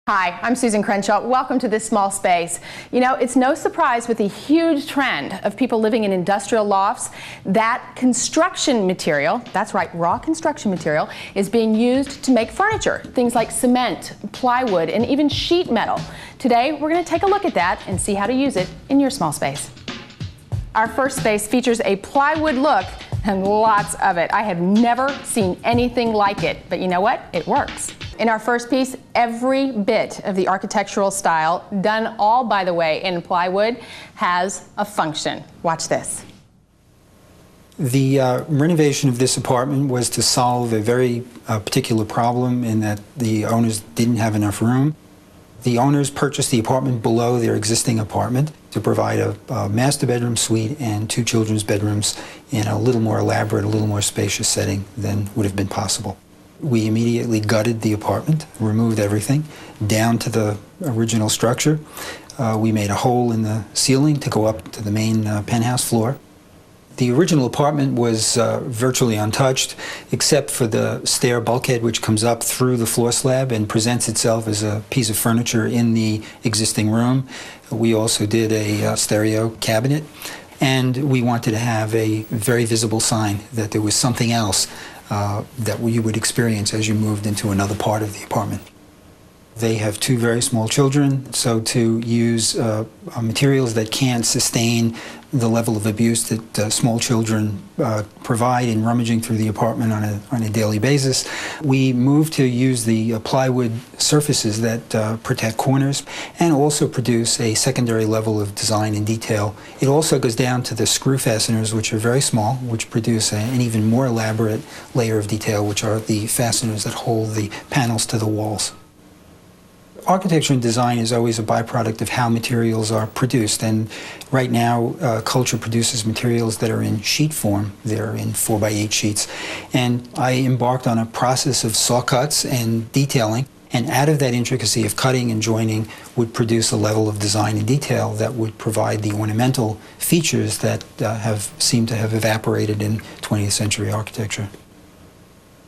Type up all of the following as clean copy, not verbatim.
Hi, I'm Susan Crenshaw. Welcome to This Small Space. You know, it's no surprise with the huge trend of people living in industrial lofts that construction material, that's right, raw construction material, is being used to make furniture. Things like cement, plywood, and even sheet metal. Today, we're going to take a look at that and see how to use it in your small space. Our first space features a plywood look and lots of it. I have never seen anything like it, but you know what? It works. In our first piece, every bit of the architectural style, done all, by the way, in plywood, has a function. Watch this. The renovation of this apartment was to solve a very particular problem in that the owners didn't have enough room. The owners purchased the apartment below their existing apartment to provide a master bedroom suite and two children's bedrooms in a little more elaborate, a little more spacious setting than would have been possible. We immediately gutted the apartment, removed everything, down to the original structure. We made a hole in the ceiling to go up to the main penthouse floor. The original apartment was virtually untouched, except for the stair bulkhead which comes up through the floor slab and presents itself as a piece of furniture in the existing room. We also did a stereo cabinet, and we wanted to have a very visible sign that there was something else that you would experience as you moved into another part of the apartment. They have two very small children, so to use materials that can't sustain the level of abuse that small children provide in rummaging through the apartment on a daily basis, we moved to use the plywood surfaces that protect corners and also produce a secondary level of design and detail. It also goes down to the screw fasteners, which are very small, which produce an even more elaborate layer of detail, which are the fasteners that hold the panels to the walls. Architecture and design is always a byproduct of how materials are produced, and right now culture produces materials that are in sheet form. They're in 4x8 sheets, and I embarked on a process of saw cuts and detailing, and out of that intricacy of cutting and joining would produce a level of design and detail that would provide the ornamental features that have seemed to have evaporated in 20th century architecture.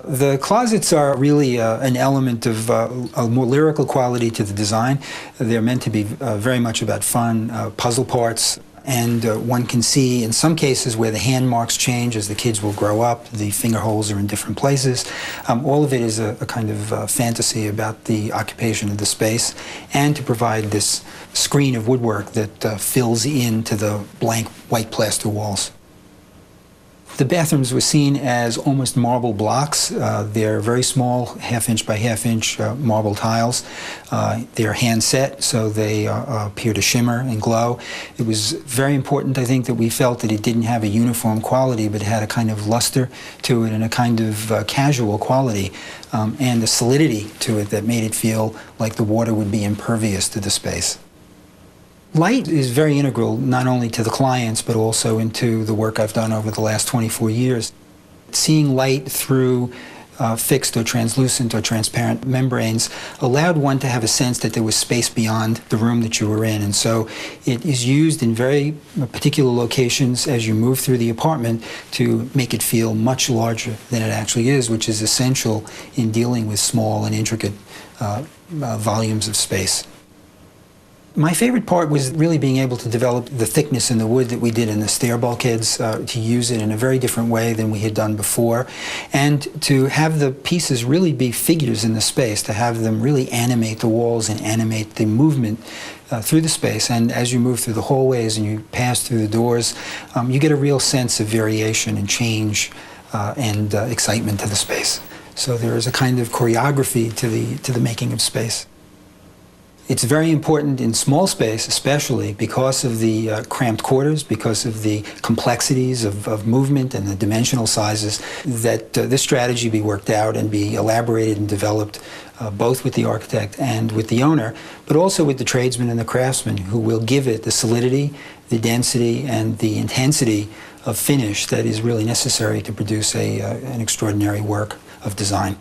The closets are really an element of a more lyrical quality to the design. They're meant to be very much about fun, puzzle parts, and one can see in some cases where the hand marks change as the kids will grow up, the finger holes are in different places. All of it is a kind of fantasy about the occupation of the space, and to provide this screen of woodwork that fills into the blank white plaster walls. The bathrooms were seen as almost marble blocks. They're very small, half-inch by half-inch marble tiles. They're hand-set, so they appear to shimmer and glow. It was very important, I think, that we felt that it didn't have a uniform quality, but had a kind of luster to it and a kind of casual quality, and a solidity to it that made it feel like the water would be impervious to the space. Light is very integral not only to the clients but also into the work I've done over the last 24 years. Seeing light through fixed or translucent or transparent membranes allowed one to have a sense that there was space beyond the room that you were in, and so it is used in very particular locations as you move through the apartment to make it feel much larger than it actually is, which is essential in dealing with small and intricate volumes of space. My favorite part was really being able to develop the thickness in the wood that we did in the stair bulkheads, to use it in a very different way than we had done before, and to have the pieces really be figures in the space, to have them really animate the walls and animate the movement through the space. And as you move through the hallways and you pass through the doors, you get a real sense of variation and change and excitement to the space. So there is a kind of choreography to the making of space. It's very important in small space, especially because of the cramped quarters, because of the complexities of movement and the dimensional sizes, that this strategy be worked out and be elaborated and developed both with the architect and with the owner, but also with the tradesman and the craftsman, who will give it the solidity, the density, and the intensity of finish that is really necessary to produce an extraordinary work of design.